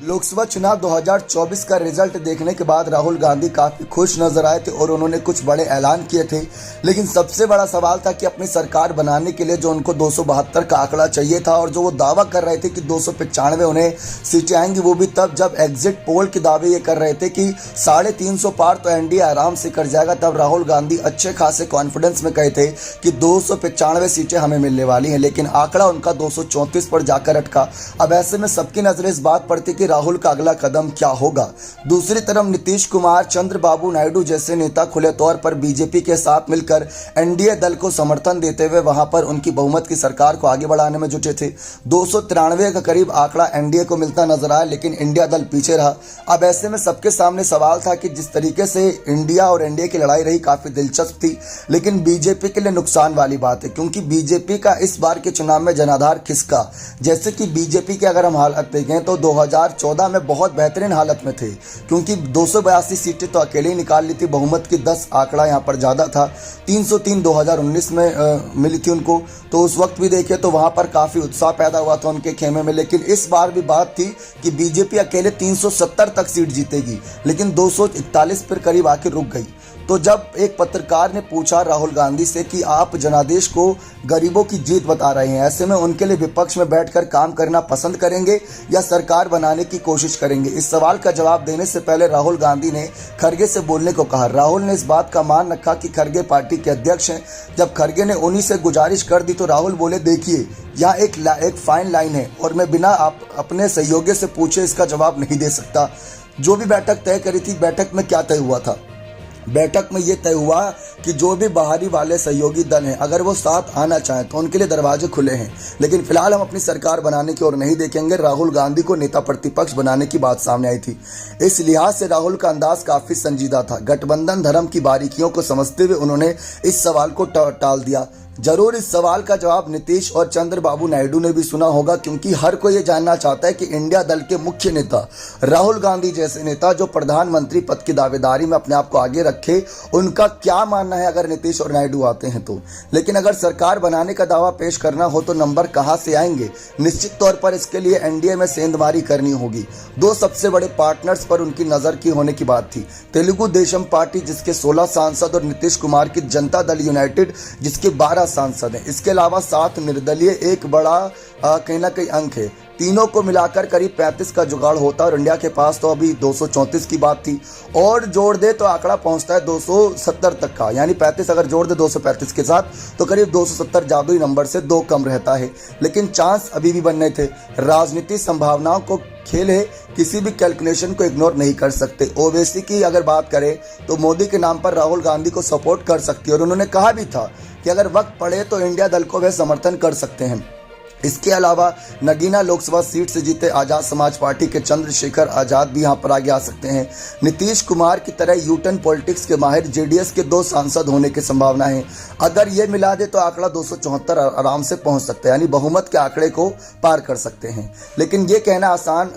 लोकसभा चुनाव 2024 का रिजल्ट देखने के बाद राहुल गांधी काफी खुश नजर आए थे और उन्होंने कुछ बड़े ऐलान किए थे। लेकिन सबसे बड़ा सवाल था कि अपनी सरकार बनाने के लिए जो उनको 272 का आंकड़ा चाहिए था और जो वो दावा कर रहे थे कि 295 उन्हें सीटें आएंगी, वो भी तब जब एग्जिट पोल के दावे ये कर रहे थे कि 350 पार तो एनडीए आराम से कर जाएगा। तब राहुल गांधी अच्छे खासे कॉन्फिडेंस में कहे थे कि 295 सीटें हमें मिलने वाली हैं, लेकिन आंकड़ा उनका 234 पर जाकर अटका। अब ऐसे में सबकी नजरें इस बात पर थी कि राहुल का अगला कदम क्या होगा। दूसरी तरफ नीतीश कुमार, चंद्रबाबू नायडू जैसे नेता खुले तौर पर बीजेपी के साथ मिलकर एनडीए दल को समर्थन देते हुए वहां पर उनकी बहुमत की सरकार को आगे बढ़ाने में जुटे थे। 293 का करीब आंकड़ा एनडीए को मिलता नजर आया, लेकिन इंडिया दल पीछे रहा। अब ऐसे में सबके सामने सवाल था कि जिस तरीके से इंडिया और एनडीए की लड़ाई रही काफी दिलचस्प थी, लेकिन बीजेपी के लिए नुकसान वाली बात है, क्योंकि बीजेपी का इस बार के चुनाव में जनाधार खिसका। जैसे कि बीजेपी की अगर हम हालत देखें तो 2014 में बहुत बेहतरीन हालत में थे, क्योंकि 282 सीटें तो अकेले ही निकाल ली थी। बहुमत की 10 आंकड़ा यहाँ पर ज़्यादा था। 303 2019 में मिली थी उनको, तो उस वक्त भी देखे तो वहाँ पर काफ़ी उत्साह पैदा हुआ था उनके खेमे में। लेकिन इस बार भी बात थी कि बीजेपी अकेले 370 तक सीट जीतेगी, लेकिन 241 पर करीब आके रुक गई। तो जब एक पत्रकार ने पूछा राहुल गांधी से कि आप जनादेश को गरीबों की जीत बता रहे हैं, ऐसे में उनके लिए विपक्ष में बैठकर काम करना पसंद करेंगे या सरकार बनाने की कोशिश करेंगे, इस सवाल का जवाब देने से पहले राहुल गांधी ने खरगे से बोलने को कहा। राहुल ने इस बात का मान रखा कि खरगे पार्टी के अध्यक्ष हैं। जब खरगे ने उन्हीं से गुजारिश कर दी तो राहुल बोले, देखिए यहाँ एक फाइन लाइन है और मैं बिना अपने सहयोगी से पूछे इसका जवाब नहीं दे सकता। जो भी बैठक तय करी थी, बैठक में क्या तय हुआ था? बैठक में ये तय हुआ कि जो भी बाहरी वाले सहयोगी दल हैं, अगर वो साथ आना चाहें तो उनके लिए दरवाजे खुले हैं, लेकिन फिलहाल हम अपनी सरकार बनाने की ओर नहीं देखेंगे। राहुल गांधी को नेता प्रतिपक्ष बनाने की बात सामने आई थी। इस लिहाज से राहुल का अंदाज काफी संजीदा था। गठबंधन धर्म की बारीकियों को समझते हुए उन्होंने इस सवाल को टाल दिया। जरूर इस सवाल का जवाब नीतीश और चंद्रबाबू नायडू ने भी सुना होगा, क्योंकि हर कोई ये जानना चाहता है कि इंडिया दल के मुख्य नेता राहुल गांधी जैसे नेता जो प्रधानमंत्री पद की दावेदारी में अपने आप को आगे रखे, उनका क्या मानना है अगर नीतीश और नायडू आते हैं तो। लेकिन अगर सरकार बनाने का दावा पेश करना हो तो नंबर कहां से आएंगे? निश्चित तौर पर इसके लिए एनडीए में सेंधमारी करनी होगी। दो सबसे बड़े पार्टनर्स पर उनकी नजर की होने की बात थी। तेलुगु देशम पार्टी जिसके 16 सांसद और नीतीश कुमार की जनता दल यूनाइटेड जिसके 12 सांसद हैं। इसके अलावा 7 निर्दलीय, एक बड़ा कहीं ना कहीं अंक है। तीनों को मिलाकर करीब 35 का जुगाड़ होता है और इंडिया के पास तो अभी 234 की बात थी, और जोड़ दे तो आंकड़ा पहुंचता है 270 तक का। यानी 35 अगर जोड़ दे 235 के साथ तो करीब 270 जादुई नंबर से 2 कम रहता है। लेकिन चांस अभी भी बनने थे। राजनीति संभावनाओं को खेल है, किसी भी कैलकुलेशन को इग्नोर नहीं कर सकते। ओवैसी की अगर बात करें तो मोदी के नाम पर राहुल गांधी को सपोर्ट कर सकती है, और उन्होंने कहा भी था कि अगर वक्त पड़े तो इंडिया दल को वे समर्थन कर सकते हैं। इसके अलावा नगीना लोकसभा सीट से जीते आजाद समाज पार्टी के चंद्रशेखर आजाद भी यहां पर आगे आ सकते हैं। नीतीश कुमार की तरह यूटर्न पॉलिटिक्स के माहिर जेडीएस के 2 सांसद होने की संभावना है। अगर ये मिला दे तो आंकड़ा 274 आराम से पहुंच सकता है, यानी बहुमत के आंकड़े को पार कर सकते हैं। लेकिन ये कहना आसान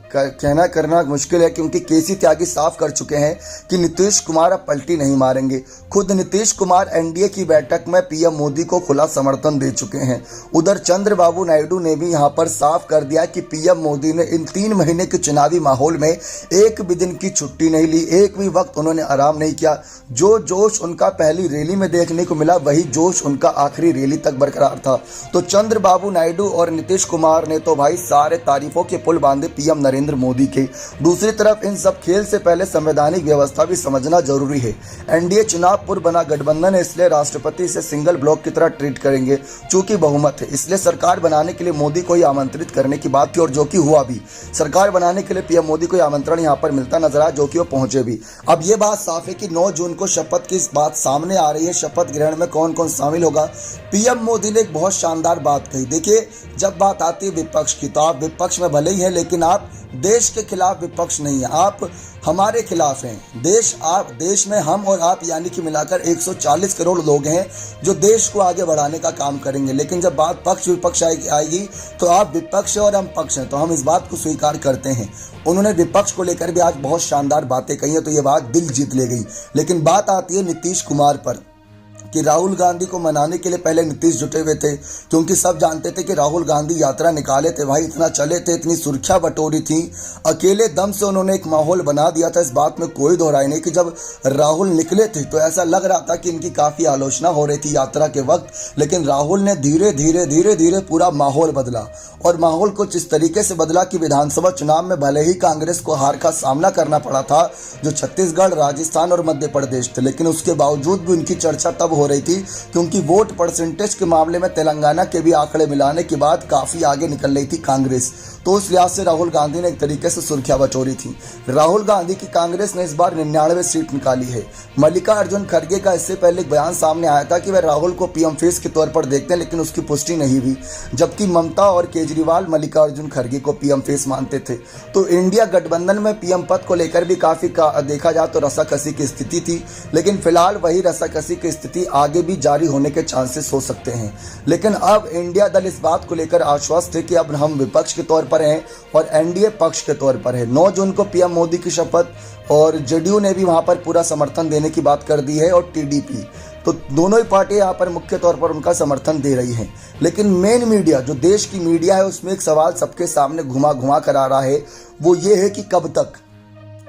कहना करना मुश्किल है, क्योंकि केसी त्यागी साफ कर चुके हैं कि नीतीश कुमार अब पलटी नहीं मारेंगे। खुद नीतीश कुमार एनडीए की बैठक में पीएम मोदी को खुला समर्थन दे चुके हैं। उधर चंद्रबाबू नायडू ने भी यहां पर साफ कर दिया कि पीएम मोदी ने इन 3 महीने के चुनावी माहौल में एक भी दिन की छुट्टी नहीं ली, एक भी वक्त उन्होंने आराम नहीं किया। जो जोश उनका पहली रैली में देखने को मिला, वही जोश उनका आखिरी रैली तक बरकरार था। तो चंद्रबाबू नायडू और नीतीश कुमार ने तो भाई सारे तारीफों के पुल बांधे पीएम नरेंद्र मोदी के। दूसरी तरफ इन सब खेल से पहले संवैधानिक व्यवस्था भी समझना जरूरी है। एनडीए चुनाव पूर्व बना गठबंधन है, इसलिए राष्ट्रपति से सिंगल ब्लॉक की तरह ट्रीट करेंगे। चूंकि बहुमत है, इसलिए सरकार बनाने के लिए मोदी को ही आमंत्रित करने की बात थी, और जो कि हुआ भी। सरकार बनाने के लिए पीएम मोदी को आमंत्रण यहां पर मिलता नजर आया, जो कि वो पहुंचे भी। अब ये बात साफ है कि 9 जून को शपथ की इस बात सामने आ रही है। शपथ ग्रहण में कौन कौन शामिल होगा? पीएम मोदी ने एक बहुत शानदार बात कही। देखिए, जब बात आती है विपक्ष की, तो आप विपक्ष में भले ही हैं, लेकिन आप देश के खिलाफ विपक्ष नहीं है, आप हमारे खिलाफ हैं। देश में हम और आप यानी कि मिलाकर 140 करोड़ लोग हैं जो देश को आगे बढ़ाने का काम करेंगे। लेकिन जब बात पक्ष विपक्ष आएगी तो आप विपक्ष हैं और हम पक्ष हैं, तो हम इस बात को स्वीकार करते हैं। उन्होंने विपक्ष को लेकर भी आज बहुत शानदार बातें कही है, तो ये बात दिल जीत ले गई। लेकिन बात आती है नीतीश कुमार पर। कि राहुल गांधी को मनाने के लिए पहले नीतीश जुटे हुए थे, क्योंकि सब जानते थे कि राहुल गांधी यात्रा निकाले थे भाई, इतना चले थे, इतनी सुर्खियां बटोरी थी, अकेले दम से उन्होंने एक माहौल बना दिया था। इस बात में कोई दोहराई नहीं कि जब राहुल निकले थे तो ऐसा लग रहा था कि इनकी काफ़ी आलोचना हो रही थी यात्रा के वक्त, लेकिन राहुल ने धीरे धीरे पूरा माहौल बदला, और माहौल कुछ इस तरीके से बदला कि विधानसभा चुनाव में भले ही कांग्रेस को हार का सामना करना पड़ा था, जो छत्तीसगढ़, राजस्थान और मध्य प्रदेश थे, लेकिन उसके बावजूद भी उनकी चर्चा तब हो रही थी क्योंकि वोट परसेंटेज के मामले में तेलंगाना के भी आंकड़े मिलाने के बाद काफ़ी आगे निकल रही थी कांग्रेस। तो उस लिहाज से राहुल गांधी ने एक तरीके से सुर्खियां बटोरी थी। राहुल गांधी की कांग्रेस ने इस बार 99 सीट निकाली है। मल्लिकार्जुन खड़गे का इससे पहले एक बयान सामने आया था कि वह राहुल को पीएम फेस के तौर पर देखते हैं, लेकिन उसकी पुष्टि नहीं हुई, जबकि ममता और केजरीवाल मल्लिकार्जुन खड़गे को पीएम फेस मानते थे। तो इंडिया गठबंधन में पीएम पद को लेकर भी काफ़ी देखा जाए तो रस्साकसी की स्थिति थी, लेकिन फिलहाल वही रस्साकसी की स्थिति आगे भी जारी होने के चांसेस हो सकते हैं। लेकिन अब इंडिया दल इस बात को लेकर आश्वस्त है कि अब हम विपक्ष के तौर पर हैं और एनडीए पक्ष के तौर पर है। 9 जून को पीएम मोदी की शपथ, और जेडीयू ने भी वहां पर पूरा समर्थन देने की बात कर दी है, और टीडीपी, तो दोनों ही पार्टी यहाँ पर मुख्य तौर पर उनका समर्थन दे रही हैं। लेकिन मेन मीडिया, जो देश की मीडिया है, उसमें एक सवाल सबके सामने घुमा कर आ रहा है, वो ये है कि कब तक।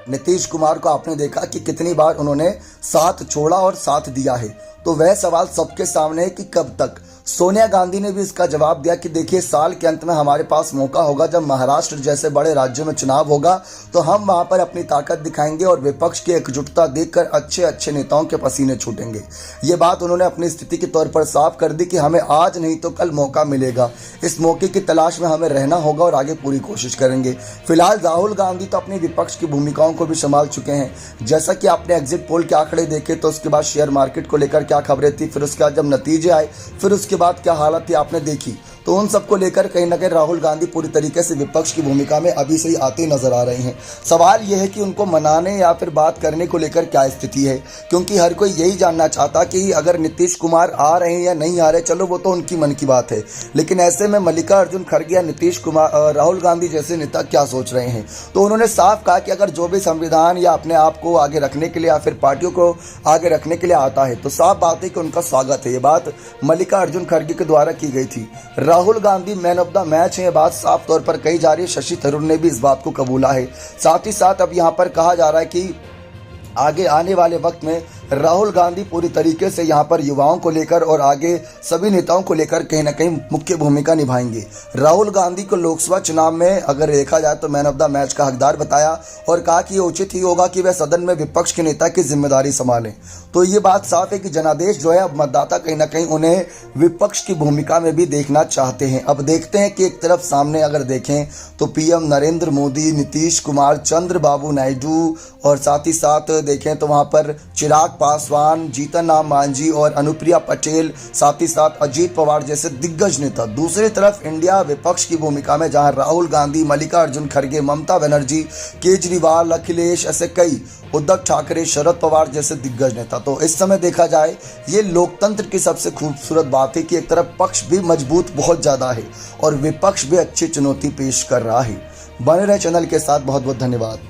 नीतीश कुमार को आपने देखा कि कितनी बार उन्होंने साथ छोड़ा और साथ दिया है, तो वह सवाल सबके सामने है कि कब तक। सोनिया गांधी ने भी इसका जवाब दिया कि देखिए, साल के अंत में हमारे पास मौका होगा, जब महाराष्ट्र जैसे बड़े राज्यों में चुनाव होगा तो हम वहां पर अपनी ताकत दिखाएंगे और विपक्ष की एकजुटता देखकर अच्छे नेताओं के पसीने छूटेंगे। ये बात उन्होंने अपनी स्थिति के तौर पर साफ कर दी कि हमें आज नहीं तो कल मौका मिलेगा, इस मौके की तलाश में हमें रहना होगा और आगे पूरी कोशिश करेंगे। फिलहाल राहुल गांधी तो अपनी विपक्ष की भूमिकाओं को भी संभाल चुके हैं। जैसा कि आपने एग्जिट पोल के आंकड़े देखे, तो उसके बाद शेयर मार्केट को लेकर क्या खबरें थी, फिर उसके बाद जब नतीजे आए, फिर उसके बाद क्या हालत थी आपने देखी, तो उन सबको लेकर कहीं ना कहीं राहुल गांधी पूरी तरीके से विपक्ष की भूमिका में अभी से ही आते नजर आ रहे हैं। सवाल यह है कि उनको मनाने या फिर बात करने को लेकर क्या स्थिति है, क्योंकि हर कोई यही जानना चाहता कि अगर नीतीश कुमार आ रहे हैं या नहीं आ रहे, चलो वो तो उनकी मन की बात है, लेकिन ऐसे में मल्लिकार्जुन खड़गे या नीतीश कुमार, राहुल गांधी जैसे नेता क्या सोच रहे हैं। तो उन्होंने साफ कहा कि अगर जो भी संविधान या अपने आप को आगे रखने के लिए या फिर पार्टियों को आगे रखने के लिए आता है, तो साफ बात है कि उनका स्वागत है। ये बात मल्लिकार्जुन खड़गे के द्वारा की गई थी। Rahul Gandhi man of the match है, ये बात साफ तौर पर कही जा रही है। शशि थरूर ने भी इस बात को कबूला है। साथ ही साथ अब यहाँ पर कहा जा रहा है कि आगे आने वाले वक्त में राहुल गांधी पूरी तरीके से यहाँ पर युवाओं को लेकर और आगे सभी नेताओं को लेकर कहीं ना कहीं मुख्य भूमिका निभाएंगे। राहुल गांधी को लोकसभा चुनाव में अगर देखा जाए तो मैन ऑफ द मैच का हकदार बताया और कहा कि ये उचित ही होगा कि वह सदन में विपक्ष के नेता की जिम्मेदारी संभालें। तो ये बात साफ है कि जनादेश जो है, अब मतदाता कहीं ना कहीं उन्हें विपक्ष की भूमिका में भी देखना चाहते हैं। अब देखते हैं कि एक तरफ सामने अगर देखें तो पीएम नरेंद्र मोदी, नीतीश कुमार, चंद्रबाबू नायडू, और साथ ही साथ देखें तो वहाँ पर चिराग पासवान, जीतन राम मांझी और अनुप्रिया पटेल, साथ ही साथ अजीत पवार जैसे दिग्गज नेता। दूसरी तरफ इंडिया विपक्ष की भूमिका में, जहां राहुल गांधी, मल्लिकार्जुन खड़गे, ममता बनर्जी, केजरीवाल, अखिलेश, ऐसे कई, उद्धव ठाकरे, शरद पवार जैसे दिग्गज नेता। तो इस समय देखा जाए, ये लोकतंत्र की सबसे खूबसूरत बात है कि एक तरफ पक्ष भी मजबूत बहुत ज़्यादा है और विपक्ष भी अच्छी चुनौती पेश कर रहा है। बने रहे चैनल के साथ, बहुत बहुत धन्यवाद।